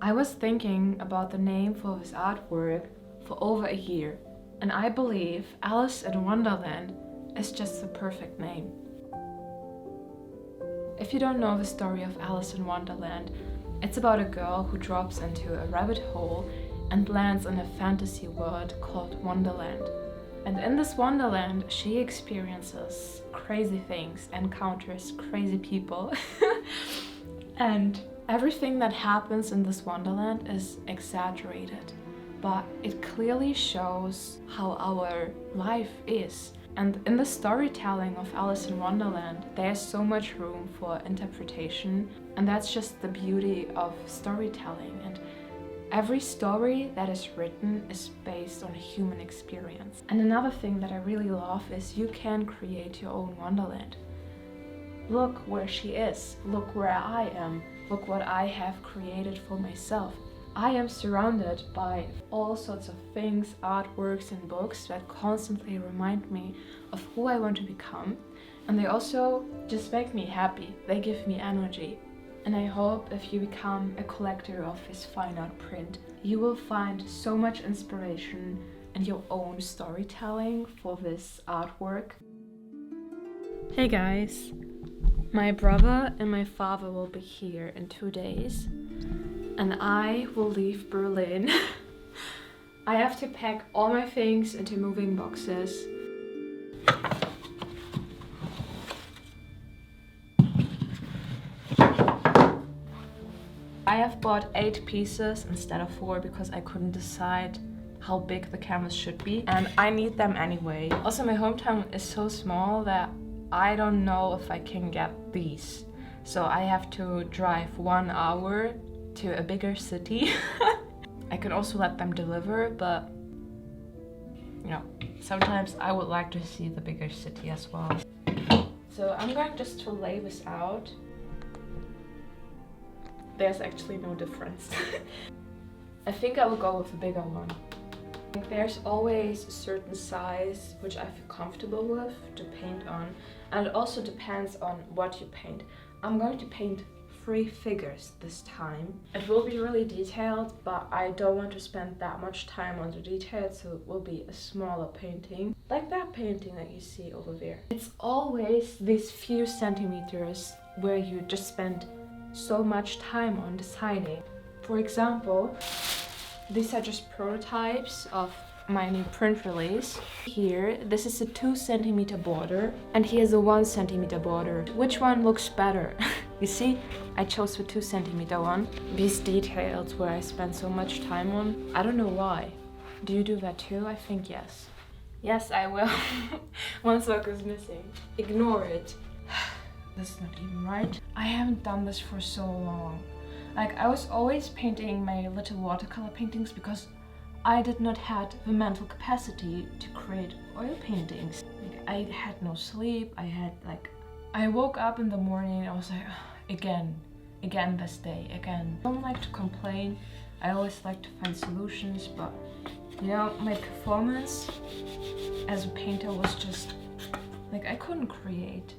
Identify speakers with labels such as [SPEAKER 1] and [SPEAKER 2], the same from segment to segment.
[SPEAKER 1] I was thinking about the name for his artwork for over a year, and I believe Alice in Wonderland is just the perfect name. If you don't know the story of Alice in Wonderland, it's about a girl who drops into a rabbit hole and lands in a fantasy world called Wonderland. And in this Wonderland, she experiences crazy things, encounters crazy people, and everything that happens in this Wonderland is exaggerated, but it clearly shows how our life is. And in the storytelling of Alice in Wonderland, there's so much room for interpretation, and that's just the beauty of storytelling. And every story that is written is based on a human experience. And another thing that I really love is you can create your own Wonderland. Look where she is, look where I am, look what I have created for myself. I am surrounded by all sorts of things, artworks and books that constantly remind me of who I want to become. And they also just make me happy, they give me energy. And I hope if you become a collector of his fine art print, you will find so much inspiration and your own storytelling for this artwork. Hey guys, my brother and my father will be here in 2 days, and I will leave Berlin. I have to pack all my things into moving boxes. I have bought 8 pieces instead of 4 because I couldn't decide how big the canvas should be, and I need them anyway. Also, my hometown is so small that I don't know if I can get these. So I have to drive 1 hour to a bigger city. I could also let them deliver, but you know, sometimes I would like to see the bigger city as well. So I'm going just to lay this out. There's actually no difference. I think I will go with a bigger one. There's always a certain size which I feel comfortable with to paint on, and it also depends on what you paint. I'm going to paint 3 figures this time. It will be really detailed, but I don't want to spend that much time on the details, so it will be a smaller painting, like that painting that you see over there. It's always these few centimeters where you just spend so much time on deciding. For example, these are just prototypes of my new print release. Here, this is a 2 centimeter border, and here's a 1 centimeter border. Which one looks better? You see, I chose the 2 centimeter one. These details where I spend so much time on, I don't know why. Do you do that too? I think yes. Yes, I will. 1 circle is missing. Ignore it. This is not even right. I haven't done this for so long. Like, I was always painting my little watercolor paintings because I did not have the mental capacity to create oil paintings. Like, I had no sleep. I woke up in the morning and I was like, again this day, again. I don't like to complain. I always like to find solutions, but you know, my performance as a painter was just like, I couldn't create.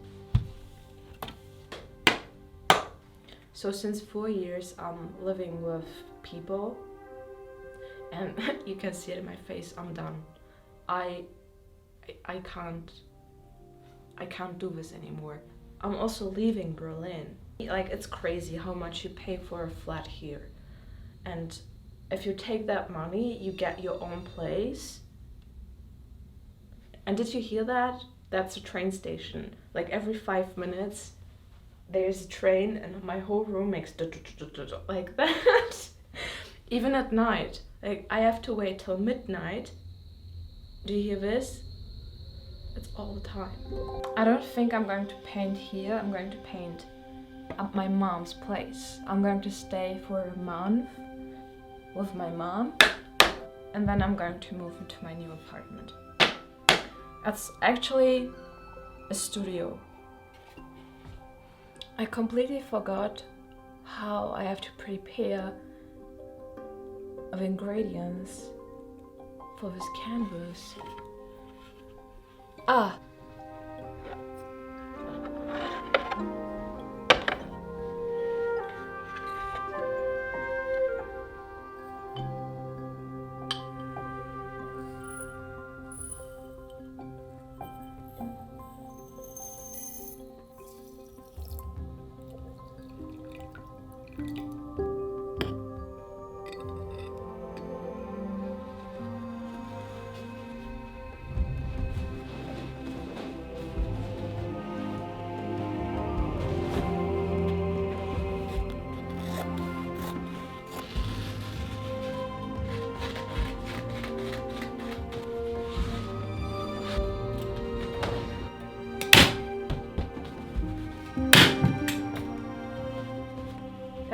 [SPEAKER 1] So since 4 years, I'm living with people, and you can see it in my face, I'm done. I can't do this anymore. I'm also leaving Berlin. Like, it's crazy how much you pay for a flat here. And if you take that money, you get your own place. And did you hear that? That's a train station. Like, every 5 minutes, there's a train, and my whole room makes like that. Even at night, like, I have to wait till midnight. Do you hear this? It's all the time. I don't think I'm going to paint here. I'm going to paint at my mom's place. I'm going to stay for a month with my mom, and then I'm going to move into my new apartment. That's actually a studio. I completely forgot how I have to prepare the ingredients for this canvas. Ah!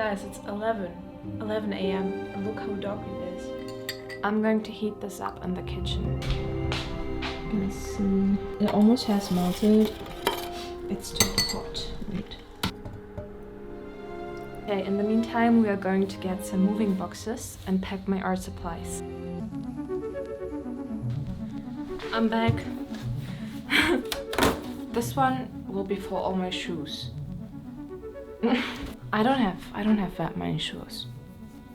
[SPEAKER 1] Guys, it's 11 a.m. and look how dark it is. I'm going to heat this up in the kitchen. Let's see. It almost has melted. It's too hot. Wait. Okay, in the meantime, we are going to get some moving boxes and pack my art supplies. I'm back. This one will be for all my shoes. I don't have that many shoes.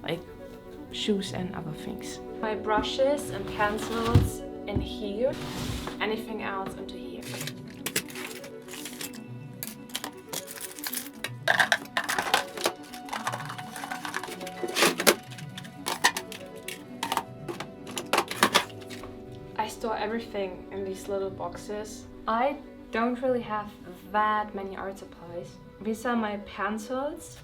[SPEAKER 1] Like shoes and other things. My brushes and pencils in here. Anything else into here. I store everything in these little boxes. I don't really have that many art supplies. These are my pencils,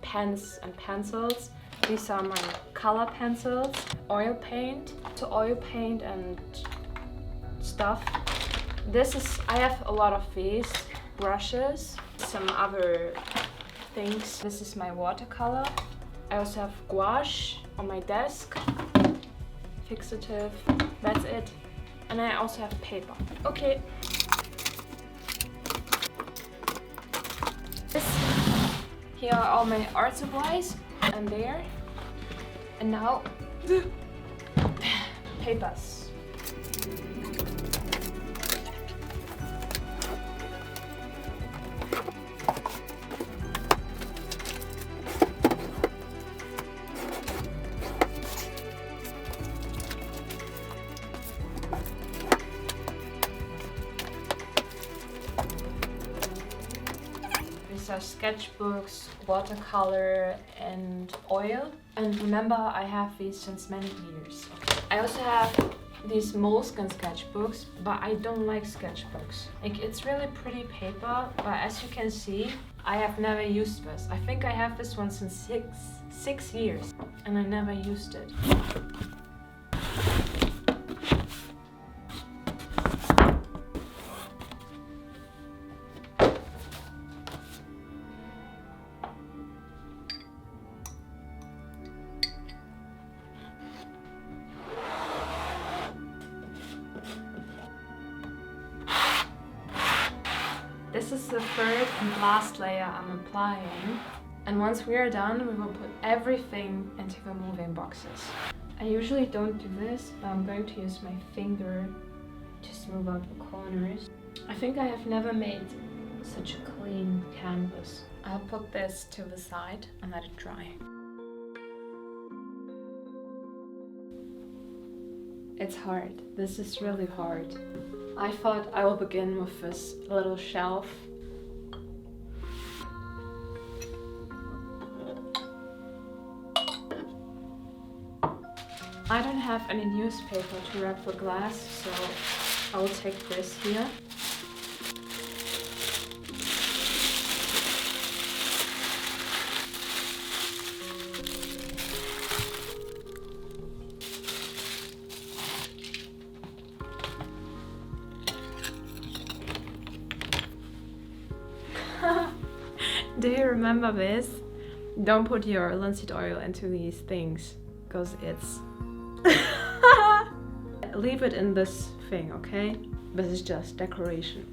[SPEAKER 1] pens and pencils. These are my color pencils, oil paint, to oil paint and stuff. I have a lot of these brushes, some other things. This is my watercolor. I also have gouache on my desk, fixative, that's it. And I also have paper. Okay. Here are all my art supplies, and there. And now, papers. These are sketchbooks, watercolor and oil. And remember, I have these since many years. Okay. I also have these Moleskine sketchbooks, but I don't like sketchbooks. Like, it's really pretty paper, but as you can see, I have never used this. I think I have this one since six years, and I never used it. This is the third and last layer I'm applying. And once we are done, we will put everything into the moving boxes. I usually don't do this, but I'm going to use my finger to smooth out the corners. I think I have never made such a clean canvas. I'll put this to the side and let it dry. It's hard. This is really hard. I thought I will begin with this little shelf. I don't have any newspaper to wrap the glass, so I will take this here. Do you remember this? Don't put your linseed oil into these things, because it's... Leave it in this thing, okay? This is just decoration.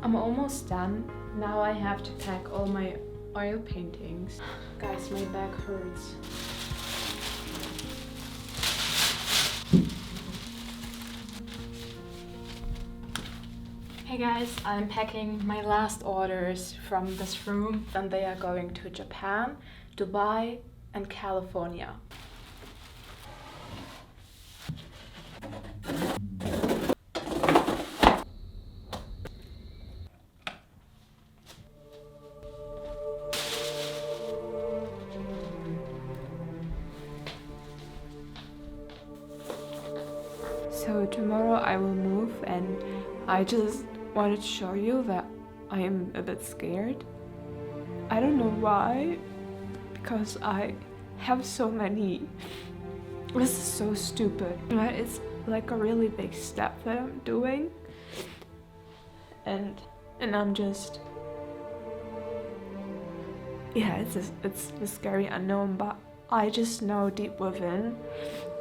[SPEAKER 1] I'm almost done. Now I have to pack all my oil paintings. Guys, my back hurts. Hey guys, I'm packing my last orders from this room, and they are going to Japan, Dubai and California. tomorrow I will move, and I just wanted to show you that I am a bit scared. I don't know why, because I have so many. This is so stupid, but it's like a really big step that I'm doing, and I'm just, yeah, it's a scary unknown, but I just know deep within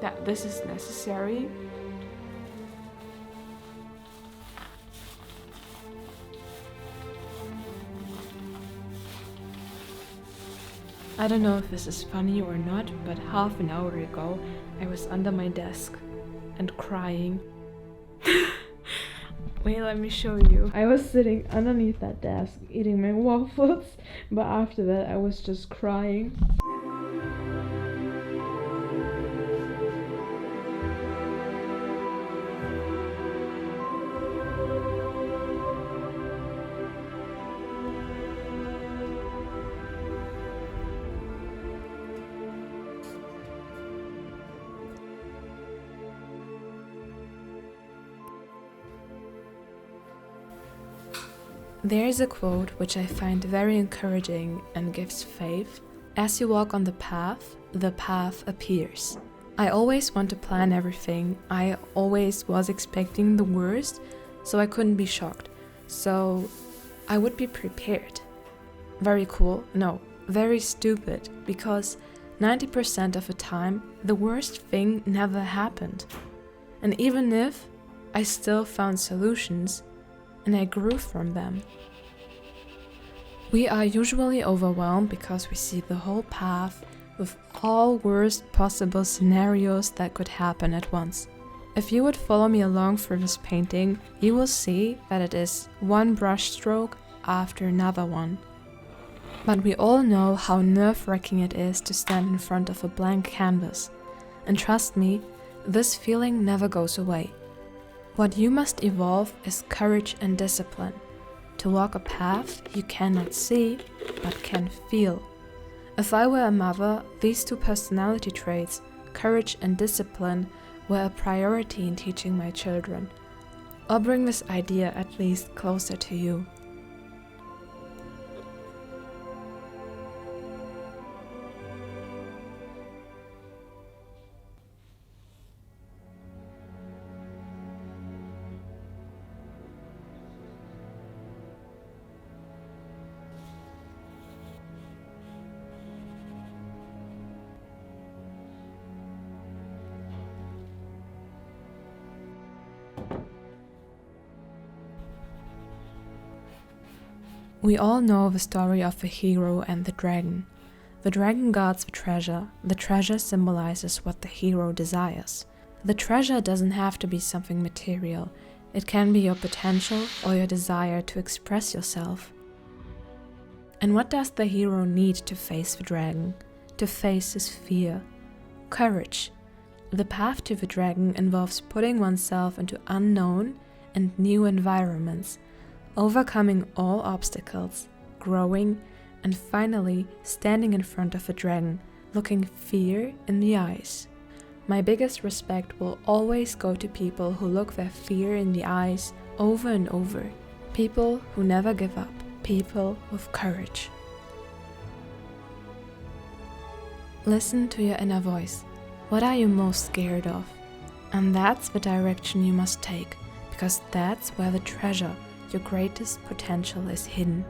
[SPEAKER 1] that this is necessary. I don't know if this is funny or not, but half an hour ago I was under my desk and crying. Wait, let me show you. I was sitting underneath that desk eating my waffles, but after that I was just crying. There is a quote which I find very encouraging and gives faith. As you walk on the path appears. I always want to plan everything. I always was expecting the worst, so I couldn't be shocked. So I would be prepared. Very cool? No, very stupid, because 90% of the time, the worst thing never happened. And even if, I still found solutions, and I grew from them. We are usually overwhelmed because we see the whole path with all worst possible scenarios that could happen at once. If you would follow me along through this painting, you will see that it is one brush stroke after another one. But we all know how nerve-wracking it is to stand in front of a blank canvas. And trust me, this feeling never goes away. What you must evolve is courage and discipline. To walk a path you cannot see, but can feel. If I were a mother, these two personality traits, courage and discipline, were a priority in teaching my children. I'll bring this idea at least closer to you. We all know the story of the hero and the dragon. The dragon guards the treasure symbolizes what the hero desires. The treasure doesn't have to be something material, it can be your potential or your desire to express yourself. And what does the hero need to face the dragon? To face his fear? Courage. The path to the dragon involves putting oneself into unknown and new environments, overcoming all obstacles, growing, and finally standing in front of a dragon, looking fear in the eyes. My biggest respect will always go to people who look their fear in the eyes over and over. People who never give up. People with courage. Listen to your inner voice. What are you most scared of? And that's the direction you must take, because that's where the treasure, your greatest potential, is hidden.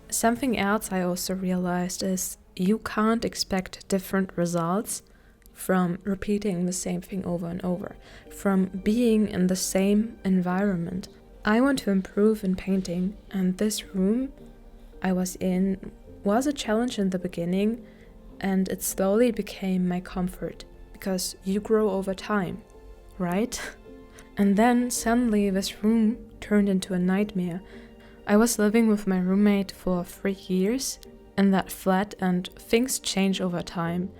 [SPEAKER 1] Something else I also realized is you can't expect different results from repeating the same thing over and over, from being in the same environment. I want to improve in painting, and this room I was in was a challenge in the beginning, and it slowly became my comfort, because you grow over time, right? And then suddenly this room turned into a nightmare. I was living with my roommate for 3 years in that flat, and things change over time.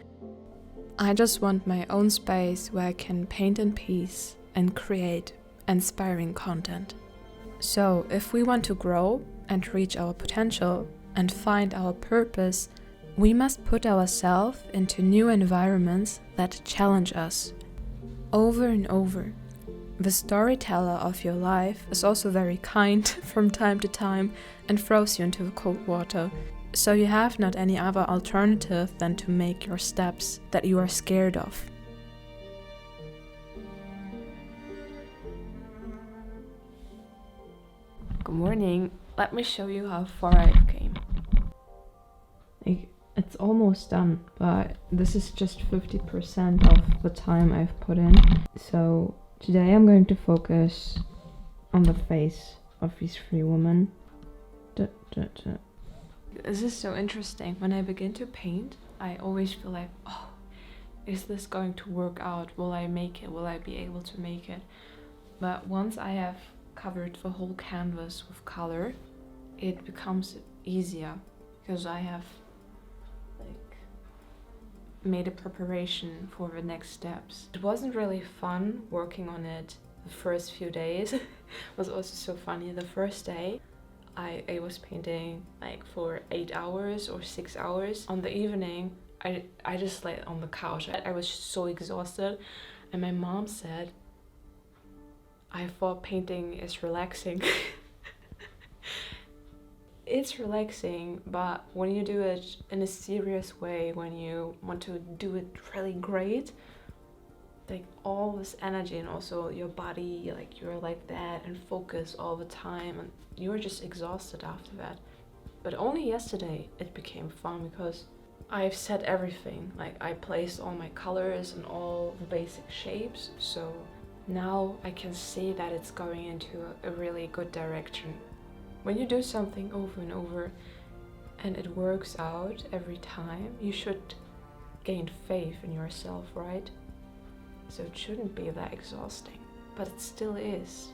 [SPEAKER 1] I just want my own space where I can paint in peace and create inspiring content. So if we want to grow and reach our potential and find our purpose, We must put ourselves into new environments that challenge us over and over. The storyteller of your life is also very kind from time to time and throws you into the cold water. So you have not any other alternative than to make your steps that you are scared of. Good morning. Let me show you how far I've came. It's almost done, but this is just 50% of the time I've put in. So today I'm going to focus on the face of these three women. This is so interesting. When I begin to paint, I always feel like, oh, is this going to work out? Will I make it? Will I be able to make it? But once I have covered the whole canvas with color, it becomes easier because I have made a preparation for the next steps. It wasn't really fun working on it the first few days. It was also so funny. The first day I was painting like for 8 hours or 6 hours. On the evening I just lay on the couch. I was so exhausted, and my mom said, I thought painting is relaxing. It's relaxing, but when you do it in a serious way, when you want to do it really great, like all this energy and also your body, like you're like that and focus all the time, and you're just exhausted after that. But only yesterday it became fun because I've set everything. Like I placed all my colors and all the basic shapes, so now I can see that it's going into a really good direction. When you do something over and over and it works out every time, you should gain faith in yourself, right? So it shouldn't be that exhausting, but it still is.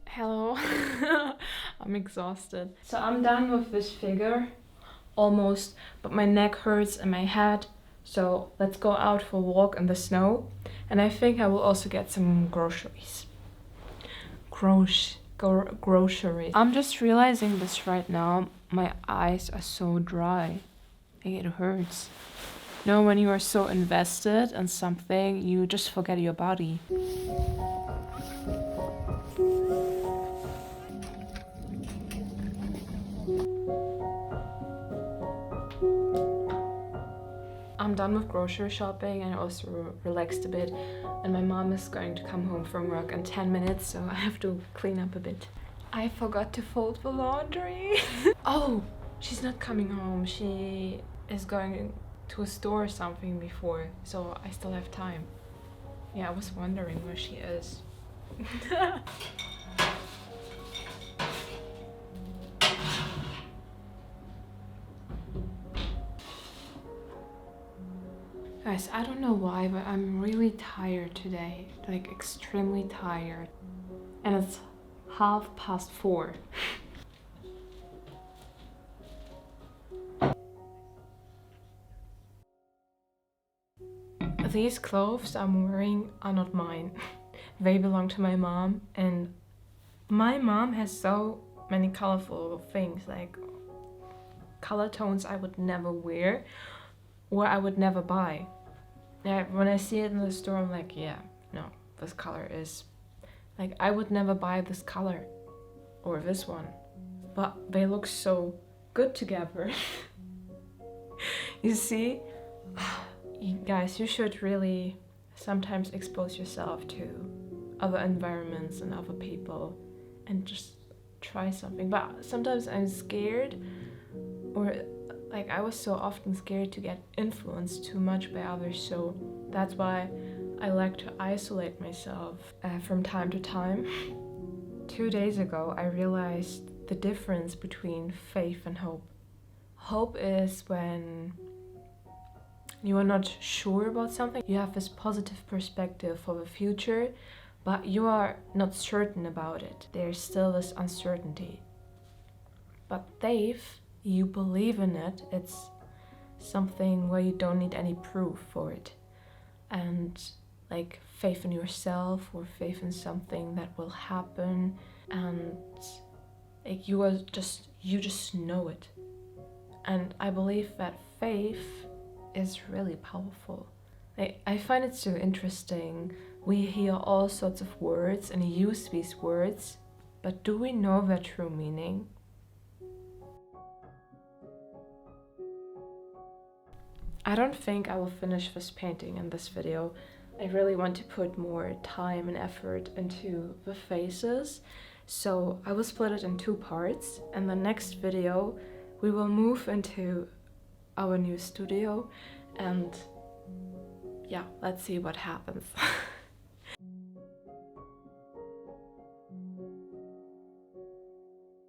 [SPEAKER 1] Hello, I'm exhausted. So I'm done with this figure, almost, but my neck hurts and my head. So let's go out for a walk in the snow. And I think I will also get some groceries. Groceries. I'm just realizing this right now. My eyes are so dry. It hurts. You know, when you are so invested in something, you just forget your body. I'm done with grocery shopping and I also relaxed a bit, and my mom is going to come home from work in 10 minutes, so I have to clean up a bit. I forgot to fold the laundry. Oh, she's not coming home. She is going to a store or something before, so I still have time. Yeah, I was wondering where she is. Guys, I don't know why, but I'm really tired today, like extremely tired. And it's 4:30. These clothes I'm wearing are not mine. They belong to my mom, and my mom has so many colorful things, like color tones I would never wear or I would never buy. Yeah, when I see it in the store, I'm like, yeah, no, this color is, like, I would never buy this color or this one, but they look so good together. You see? Guys, you should really sometimes expose yourself to other environments and other people and just try something. But sometimes I'm scared, or like I was so often scared to get influenced too much by others, so that's why I like to isolate myself from time to time. 2 days ago I realized the difference between faith and hope. Hope is when you are not sure about something, you have this positive perspective for the future, but you are not certain about it. There's still this uncertainty. But faith, you believe in it. It's something where you don't need any proof for it. And like faith in yourself or faith in something that will happen, and like, you just know it. And I believe that faith is really powerful. I find it so interesting. We hear all sorts of words and use these words, but do we know their true meaning? I don't think I will finish this painting in this video. I really want to put more time and effort into the faces, so I will split it in 2 parts. In the next video we will move into our new studio, and yeah, let's see what happens.